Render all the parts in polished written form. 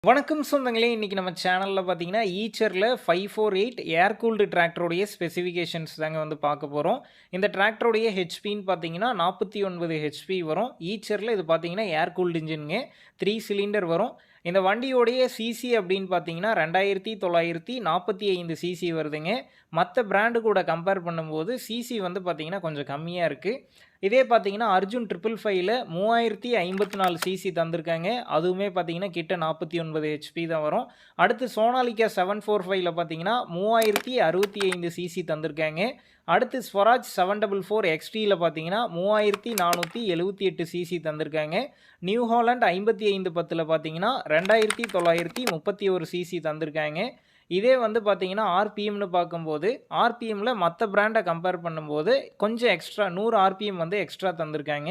வணக்கம் சொந்தங்களே! இன்னைக்கு நம்ம சேனல்ல பார்த்தீங்கன்னா, ஈச்சர்ல 548 ஏர் கூல்டு டிராக்டருடைய ஸ்பெசிஃபிகேஷன்ஸ் தாங்க வந்து பார்க்க போறோம். இந்த டிராக்டருடைய ஹெச்பின்னு பார்த்தீங்கன்னா, 49 ஹெச்பி வரும். ஈச்சர்ல இது பார்த்தீங்கன்னா, ஏர் கூல்டு இன்ஜின்ங்க. 3 சிலிண்டர் வரும். இந்த வண்டியோடைய சிசி அப்படின்னு பார்த்தீங்கன்னா, 2945 சிசி வருதுங்க. மத்த பிராண்டு கூட கம்பேர் பண்ணும்போது, சிசி வந்து பார்த்தீங்கன்னா, கொஞ்சம் கம்மியா இருக்கு. இதே பார்த்தீங்கன்னா, அர்ஜுன் 555ல 3054 சிசி தந்திருக்காங்க. அதுவுமே பார்த்தீங்கன்னா, கிட்ட 49 ஹெச்பி தான் வரும். அடுத்து சோனாலிகா 745ல பார்த்தீங்கன்னா, 3065 சிசி தந்திருக்காங்க. அடுத்து ஸ்வராஜ் 744 எக்ஸ்டில பார்த்தீங்கன்னா, 3478 சிசி தந்திருக்காங்க. நியூ ஹாலண்ட் 5510ல பார்த்தீங்கன்னா, 2931 சிசி தந்திருக்காங்க. இதே வந்து பார்த்தீங்கன்னா, ஆர்பிஎம்னு பார்க்கும்போது, ஆர்பிஎம்ல மத்த பிராண்ட கம்பேர் பண்ணும்போது, கொஞ்சம் எக்ஸ்ட்ரா 100 ஆர்பிஎம் வந்து எக்ஸ்ட்ரா தந்திருக்காங்க.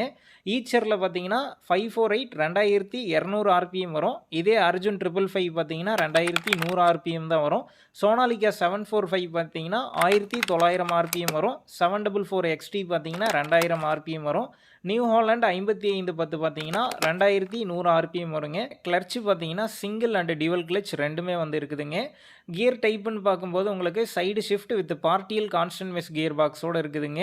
ஈச்சர்ல பார்த்தீங்கன்னா, 548 2200 ஆர்பிஎம் வரும். இதே அர்ஜுன் 555 பார்த்தீங்கன்னா, 2100 ஆர்பிஎம் தான் வரும். சோனாலிகா 745 பார்த்தீங்கன்னா, 1900 ஆர்பிஎம் வரும். 744 எக்ஸ்டி பார்த்தீங்கன்னா, 2000 ஆர்பிஎம் வரும். நியூ ஹாலண்ட் 5510 பார்த்தீங்கன்னா, 2100 ஆர்பிஎம் வருங்க. கிளட்ச் பார்த்தீங்கன்னா, சிங்கிள் அண்ட் டியூவல் கிளட்ச் 2மே வந்து இருக்குதுங்க. கியர் டைப்புன்னு பார்க்கும்போது உங்களுக்கு side shift with partial constant mesh gear பாக்ஸோட இருக்குதுங்க.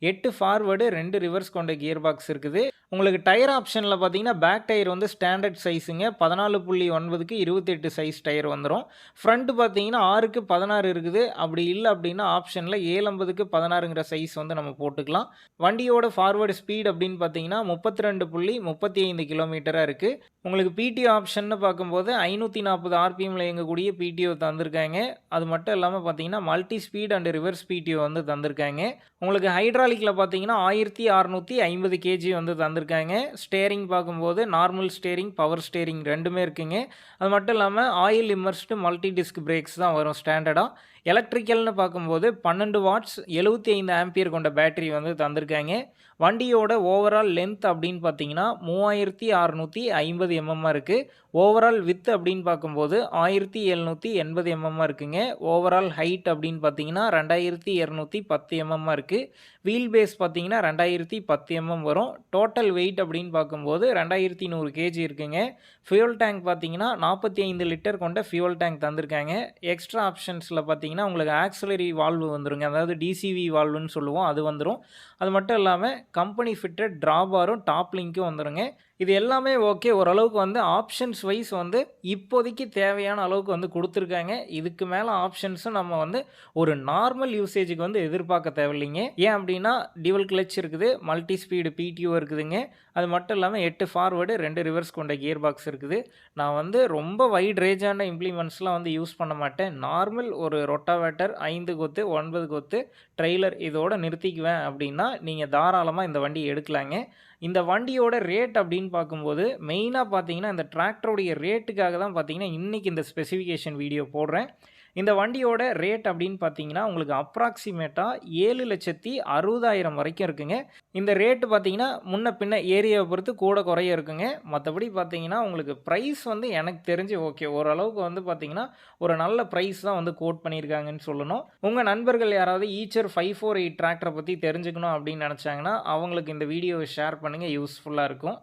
8 ஃபார்வர்டு 2 ரிவர்ஸ் கொண்ட கியர் பாக்ஸ் இருக்குது. உங்களுக்கு டயர் ஆப்ஷனில் பார்த்தீங்கன்னா, பேக் டயர் வந்து ஸ்டாண்டர்ட் சைஸுங்க. 14.9க்கு 28 சைஸ் டயர் வந்துடும். ஃப்ரண்ட் பார்த்தீங்கன்னா, 6க்கு 16 இருக்குது. அப்படி இல்லை அப்படின்னா ஆப்ஷனில் 750க்கு 16ங்கிற சைஸ் வந்து நம்ம போட்டுக்கலாம். வண்டியோட ஃபார்வர்டு ஸ்பீட் அப்படின்னு பார்த்தீங்கன்னா, 32.35 கிலோமீட்டராக இருக்குது. உங்களுக்கு பிடிஓ ஆப்ஷன்னு பார்க்கும்போது 540 ஆர்பிஎம்ல இயங்கக்கூடிய பிடிஓ தந்திருக்காங்க. அது மட்டும் இல்லாமல் பார்த்தீங்கன்னா, multi speed and reverse BDO வந்து தந்திருக்காங்க. உங்களுக்கு ஹைட்ராலிக்கில் பார்த்தீங்கன்னா, 1650 கேஜி வந்து தந்திருக்காங்க. ஸ்டேரிங் பார்க்கும்போது நார்மல் ஸ்டேரிங், பவர் ஸ்டேரிங் 2மே இருக்குங்க. அது மட்டும் இல்லாமல் oil immersed multi disk breaks தான் வரும் ஸ்டாண்டர்டாக. எலக்ட்ரிக்கல்னு பார்க்கும்போது 12 வாட்ஸ் 75 ஆம்பியர் கொண்ட பேட்டரி வந்து தந்திருக்காங்க. வண்டியோட ஓவரால் லென்த் அப்படின்னு பார்த்தீங்கன்னா, 3650 எம்எம்மாக இருக்குது. ஓவரால் வித் அப்படின்னு பார்க்கும்போது 1780 எம்எம்மாக இருக்குங்க. ஓவரால் ஹைட் அப்படின்னு பார்த்தீங்கன்னா, 2210 எம்எம்மாக இருக்குது. வீல் பேஸ் பார்த்தீங்கன்னா, 2010 எம்எம் வரும். டோட்டல் வெயிட் அப்படின்னு பார்க்கும்போது 2100 கேஜி இருக்குங்க. ஃபியூல் டேங்க் பார்த்தீங்கன்னா, 45 லிட்டர் கொண்ட ஃபியூல் டேங்க் தந்திருக்காங்க. எக்ஸ்ட்ரா ஆப்ஷன்ஸில் பார்த்தீங்கன்னா, உங்களுக்கு ஆக்சிலரி வால்வு வந்துருங்க. அதாவது டிசிவி வால்வுன்னு சொல்லுவோம், அது வந்துடும். அது மட்டும் இல்லாமல் கம்பெனி ஃபிட்டட் ட்ராபாரும் டாப் லிங்க்கும் வந்துருங்க. இது எல்லாமே ஓகே. ஓரளவுக்கு வந்து ஆப்ஷன்ஸ் வைஸ் வந்து இப்போதைக்கு தேவையான அளவுக்கு வந்து கொடுத்துருக்காங்க. இதுக்கு மேலே ஆப்ஷன்ஸும் நம்ம வந்து ஒரு நார்மல் யூசேஜுக்கு வந்து எதிர்பார்க்க தேவையில்லைங்க. ஏன் அப்படின்னா, டியூவல் கிளட்ச் இருக்குது, மல்டி ஸ்பீடு பிடிஓ இருக்குதுங்க. அது மட்டும் இல்லாமல் 8 ஃபார்வர்டு 2 ரிவர்ஸ் கொண்ட கியர் பாக்ஸ் இருக்குது. நான் வந்து ரொம்ப வைட் ரேஞ்சான இம்ப்ளிமெண்ட்ஸ்லாம் வந்து யூஸ் பண்ண மாட்டேன். நார்மல் ஒரு ரொட்டாவேட்டர் 5 கொத்து 9 கொத்து ட்ரெய்லர் இதோட நிறுத்திக்குவேன் அப்படின்னா, நீங்கள் தாராளமாக இந்த வண்டி எடுக்கலாங்க. இந்த வண்டியோட ரேட் அப்படின்னு பார்க்கும்போது, மெயினாக பார்த்தீங்கன்னா, இந்த டிராக்டருடைய ரேட்டுக்காக தான் பார்த்தீங்கன்னா, இன்றைக்கி இந்த ஸ்பெசிஃபிகேஷன் வீடியோ போடுறேன். இந்த வண்டியோட ரேட் அப்படின்னு பார்த்தீங்கன்னா, உங்களுக்கு அப்ராக்சிமேட்டாக 7,60,000 வரைக்கும் இருக்குங்க. இந்த ரேட்டு பார்த்தீங்கன்னா, முன்ன பின்ன ஏரியாவை பொறுத்து கூட குறைய இருக்குங்க. மற்றபடி பார்த்தீங்கன்னா, உங்களுக்கு ப்ரைஸ் வந்து எனக்கு தெரிஞ்சு ஓகே. ஓரளவுக்கு வந்து பார்த்தீங்கன்னா, ஒரு நல்ல ப்ரைஸ் தான் வந்து கோட் பண்ணியிருக்காங்கன்னு சொல்லணும். உங்கள் நண்பர்கள் யாராவது ஈச்சர் 548 டிராக்டரை பற்றி தெரிஞ்சுக்கணும் அப்படின்னு நினச்சாங்கன்னா, அவங்களுக்கு இந்த வீடியோவை ஷேர் பண்ணுங்கள். யூஸ்ஃபுல்லாக இருக்கும்.